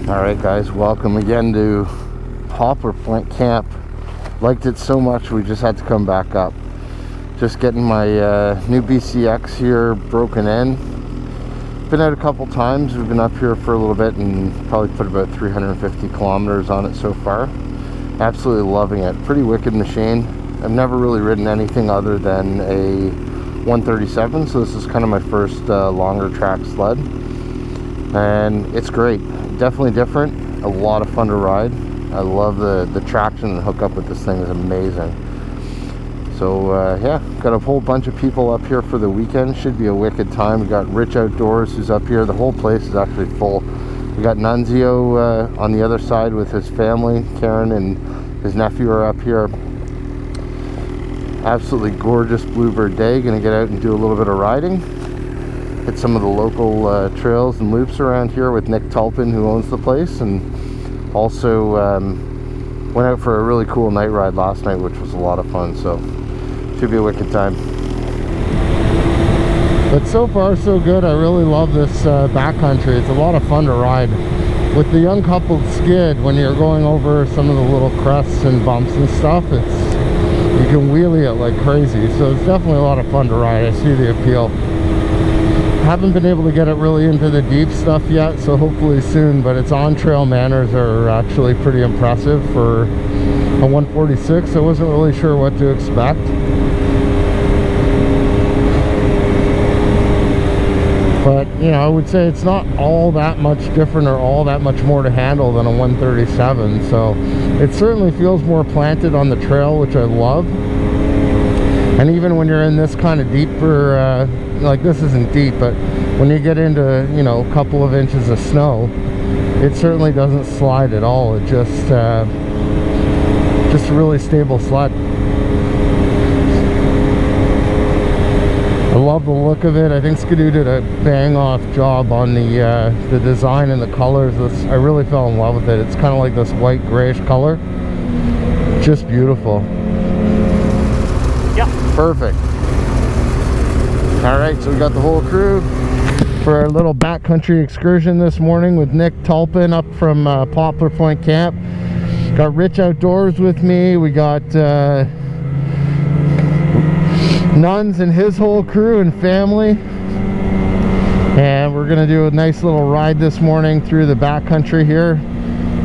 Alright guys, welcome again to Poplar Point Camp. Liked it so much we just had to come back up. Just getting my new BCX here broken in. Been out a couple times. We've been up here for a little bit and probably put about 350 kilometers on it so far. Absolutely loving it. Pretty wicked machine. I've never really ridden anything other than a 137, so this is kind of my first longer track sled. And it's great. Definitely different, a lot of fun to ride. I love the traction and hookup with this thing is amazing. So yeah, got a whole bunch of people up here for the weekend. Should be a wicked time. We got Rich Outdoors who's up here. The whole place is actually full. We got Nunzio on the other side with his family. Karen and his nephew are up here. Absolutely gorgeous bluebird day. Gonna get out and do a little bit of riding. Hit some of the local trails and loops around here with Nick Tulpin, who owns the place, and also went out for a really cool night ride last night, which was a lot of fun. So should be a wicked time. But so far so good. I really love this backcountry. It's a lot of fun to ride with the uncoupled skid. When you're going over some of the little crests and bumps and stuff, you can wheelie it like crazy. So it's definitely a lot of fun to ride. I see the appeal. Haven't been able to get it really into the deep stuff yet, so hopefully soon, but its on-trail manners are actually pretty impressive for a 146. I wasn't really sure what to expect. But, you know, I would say it's not all that much different or all that much more to handle than a 137, so it certainly feels more planted on the trail, which I love. And even when you're in this kind of deeper, like this isn't deep, but when you get into, you know, a couple of inches of snow, it certainly doesn't slide at all. It just a really stable sled. I love the look of it. I think Skidoo did a bang-off job on the design and the colors. I really fell in love with it. It's kind of like this white grayish color. Just beautiful. Yeah, perfect. All right, so we got the whole crew for our little backcountry excursion this morning with Nick Tulpin up from Poplar Point Camp. Got Rich Outdoors with me. We got Nuns and his whole crew and family. And we're gonna do a nice little ride this morning through the backcountry here.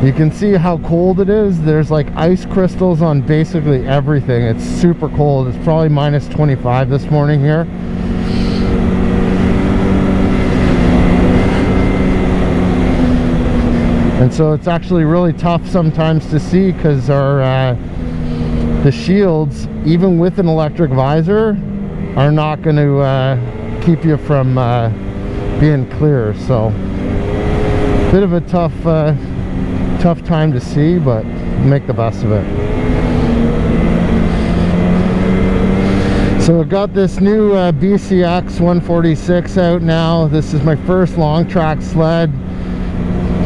You can see how cold it is. There's like ice crystals on basically everything. It's super cold. It's probably minus 25 this morning here. And so it's actually really tough sometimes to see because the shields, even with an electric visor, are not going to keep you from being clear. So bit of a tough time to see, but make the best of it. So I've got this new BCX 146 out now. This is my first long track sled,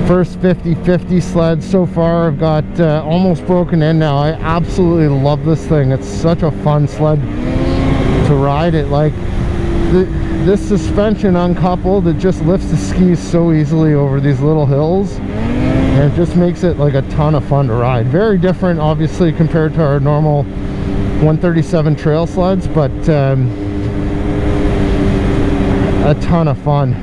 first 50/50 sled so far. I've got almost broken in now. I absolutely love this thing. It's such a fun sled to ride. It like this suspension uncoupled, it just lifts the skis so easily over these little hills, and it just makes it like a ton of fun to ride. Very different obviously compared to our normal 137 trail sleds, but a ton of fun.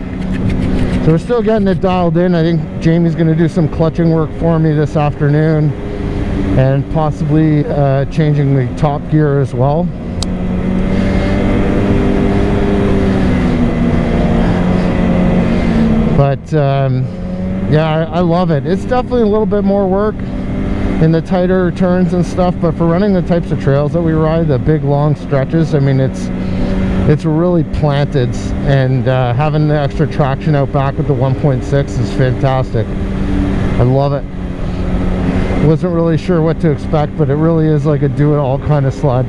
So we're still getting it dialed in. I think Jamie's going to do some clutching work for me this afternoon, and possibly changing the top gear as well. But yeah, I love it. It's definitely a little bit more work in the tighter turns and stuff, but for running the types of trails that we ride, the big long stretches, I mean, it's really planted, and having the extra traction out back with the 1.6 is fantastic. I love it. Wasn't really sure what to expect, but it really is like a do-it-all kind of sled.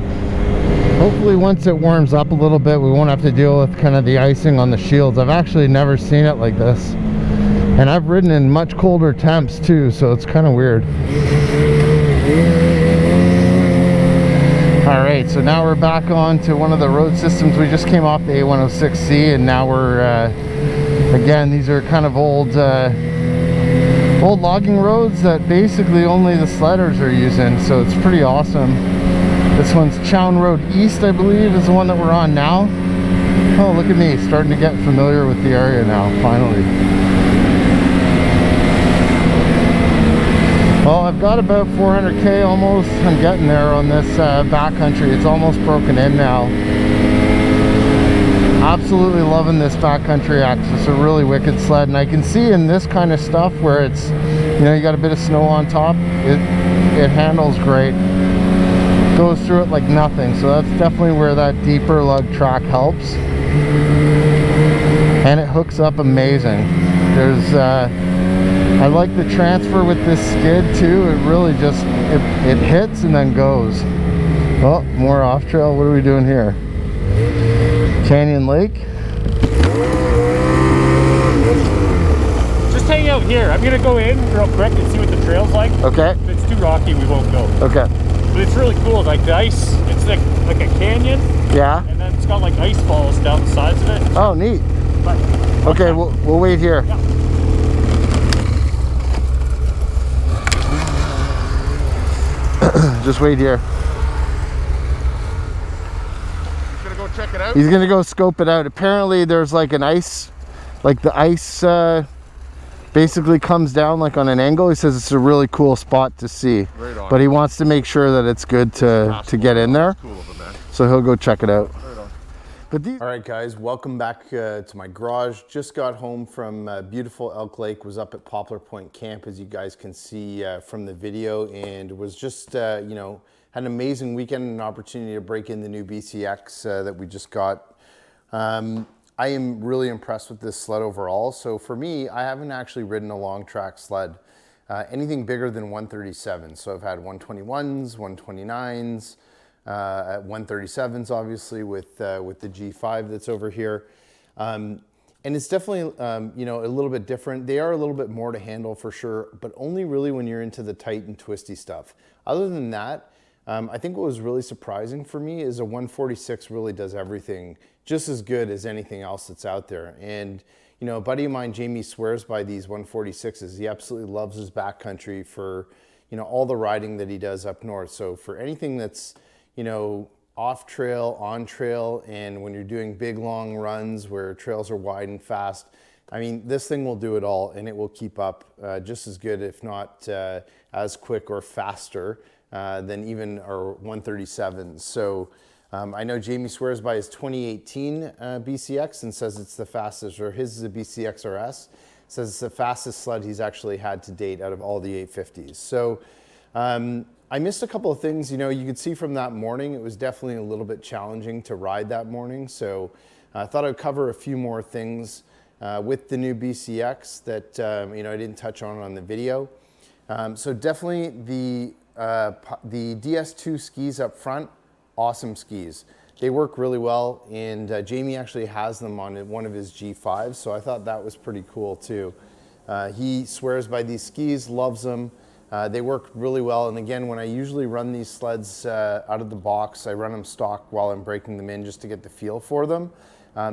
Hopefully once it warms up a little bit, we won't have to deal with kind of the icing on the shields. I've actually never seen it like this, and I've ridden in much colder temps too, so it's kind of weird. Alright, so now we're back on to one of the road systems. We just came off the A106C, and now we're again, these are kind of old old logging roads that basically only the Sled'S are using, so it's pretty awesome. This one's Chown Road East, I believe, is the one that we're on now. Oh, look at me, starting to get familiar with the area now, finally. Well, I've got about 400k almost. I'm getting there on this backcountry. It's almost broken in now. Absolutely loving this Backcountry X. It's a really wicked sled, and I can see in this kind of stuff where it's, you know, you got a bit of snow on top, it handles great. Goes through it like nothing, so that's definitely where that deeper lug track helps. And it hooks up amazing. There's I like the transfer with this skid too. It really just it hits and then goes. Oh, more off trail. What are we doing here? Canyon Lake. Just hang out here. I'm gonna go in real quick and see what the trail's like. Okay. If it's too rocky, we won't go. Okay. But it's really cool. Like the ice, it's like a canyon. Yeah. And then it's got like ice falls down the sides of it. Oh, neat. But, okay, we'll wait here. Yeah. Just wait here. He's gonna go check it out. He's gonna go scope it out. Apparently there's like an ice, like the ice basically comes down like on an angle. He says it's a really cool spot to see. Right on. But he wants to make sure that it's good to get in there. Cool of him, man. So he'll go check it out. Right on. But these... All right, guys, welcome back to my garage. Just got home from beautiful Elk Lake. Was up at Poplar Point Camp, as you guys can see from the video, and was just, you know, had an amazing weekend and an opportunity to break in the new BCX that we just got. I am really impressed with this sled overall. So for me, I haven't actually ridden a long track sled, anything bigger than 137. So I've had 121s, 129s, at 137s, obviously, with the G5 that's over here. And it's definitely, you know, a little bit different. They are a little bit more to handle for sure, but only really when you're into the tight and twisty stuff. Other than that, I think what was really surprising for me is a 146 really does everything just as good as anything else that's out there. And, you know, a buddy of mine, Jamie, swears by these 146s. He absolutely loves his backcountry for, you know, all the riding that he does up north. So for anything that's, you know, off trail, on trail, and when you're doing big long runs where trails are wide and fast, I mean, this thing will do it all, and it will keep up just as good, if not as quick or faster than even our 137s. So I know Jamie swears by his 2018 BCX and says it's the fastest, or his is a BCX RS, says it's the fastest sled he's actually had to date out of all the 850s. So I missed a couple of things. You know, you could see from that morning, it was definitely a little bit challenging to ride that morning. So I thought I'd cover a few more things with the new BCX that, you know, I didn't touch on the video. So definitely the DS2 skis up front, awesome skis. They work really well, and Jamie actually has them on one of his G5s, so I thought that was pretty cool too. He swears by these skis, loves them. They work really well, and again, when I usually run these sleds out of the box, I run them stock while I'm breaking them in just to get the feel for them.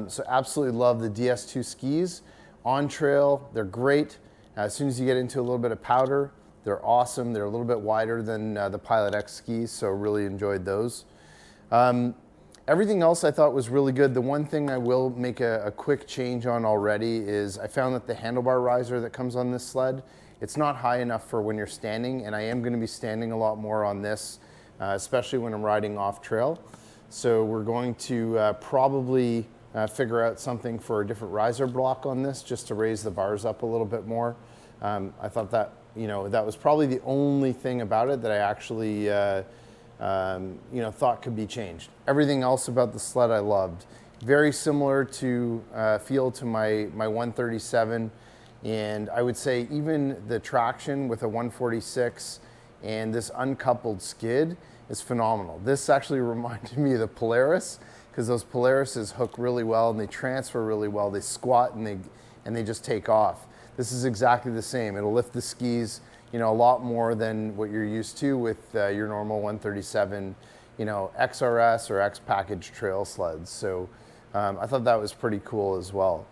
So absolutely love the DS2 skis. On trail, they're great. As soon as you get into a little bit of powder, they're awesome. They're a little bit wider than the Pilot X skis, so really enjoyed those. Everything else I thought was really good. The one thing I will make a quick change on already is I found that the handlebar riser that comes on this sled, it's not high enough for when you're standing, and I am going to be standing a lot more on this, especially when I'm riding off trail. So we're going to probably figure out something for a different riser block on this, just to raise the bars up a little bit more. I thought that, you know, that was probably the only thing about it that I actually you know, thought could be changed. Everything else about the sled I loved. Very similar to feel to my 137, and I would say even the traction with a 146 and this uncoupled skid is phenomenal. This actually reminded me of the Polaris, because those Polarises hook really well and they transfer really well. They squat and they just take off. This is exactly the same. It'll lift the skis, you know, a lot more than what you're used to with your normal 137, you know, XRS or X package trail sleds. So I thought that was pretty cool as well.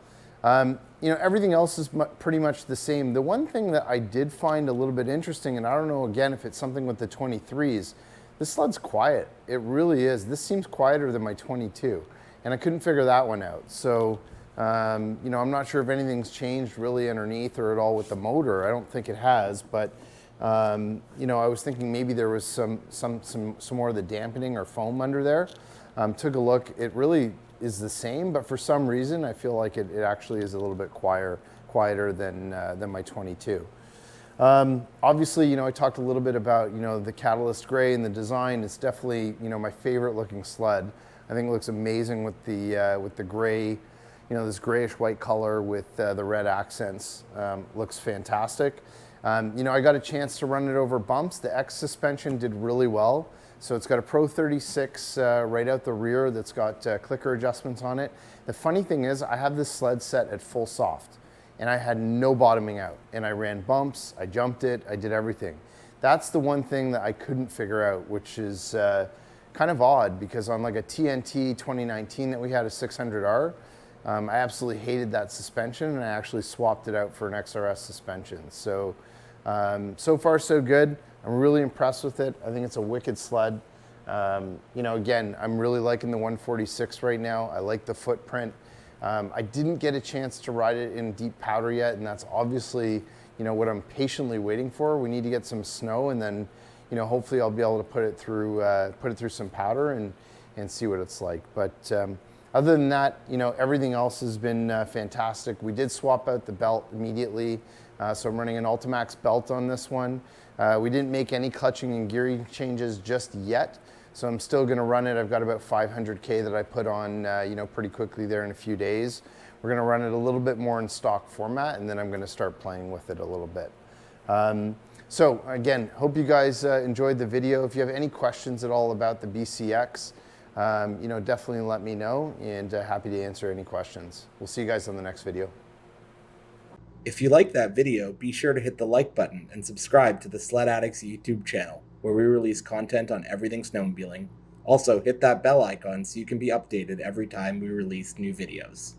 You know, everything else is pretty much the same. The one thing that I did find a little bit interesting, and I don't know, again, if it's something with the 23s, this sled's quiet. It really is. This seems quieter than my 22, and I couldn't figure that one out. So, you know, I'm not sure if anything's changed really underneath or at all with the motor. I don't think it has, but you know, I was thinking maybe there was some more of the dampening or foam under there. Took a look. It really is the same, but for some reason I feel like it actually is a little bit quieter than my 22. Obviously, you know, I talked a little bit about, you know, the Catalyst gray and the design. It's definitely, you know, my favorite looking sled. I think it looks amazing with the gray, you know, this grayish white color with the red accents. Looks fantastic. You know, I got a chance to run it over bumps. The X suspension did really well. So it's got a Pro 36 right out the rear that's got clicker adjustments on it. The funny thing is I have this sled set at full soft and I had no bottoming out, and I ran bumps, I jumped it, I did everything. That's the one thing that I couldn't figure out, which is kind of odd, because on like a TNT 2019 that we had, a 600R, I absolutely hated that suspension, and I actually swapped it out for an XRS suspension. So, so far so good. I'm really impressed with it. I think it's a wicked sled. You know, again, I'm really liking the 146 right now. I like the footprint. I didn't get a chance to ride it in deep powder yet, and that's obviously, you know, what I'm patiently waiting for. We need to get some snow, and then, you know, hopefully I'll be able to put it through some powder and see what it's like. But other than that, you know, everything else has been fantastic. We did swap out the belt immediately, so I'm running an Ultimax belt on this one. We didn't make any clutching and gearing changes just yet, so I'm still going to run it. I've got about 500K that I put on, you know, pretty quickly there in a few days. We're going to run it a little bit more in stock format, and then I'm going to start playing with it a little bit. So again, hope you guys enjoyed the video. If you have any questions at all about the BCX, you know, definitely let me know, and happy to answer any questions. We'll see you guys on the next video. If you liked that video, be sure to hit the like button and subscribe to the Sledaddicz YouTube channel, where we release content on everything snowmobiling. Also, hit that bell icon so you can be updated every time we release new videos.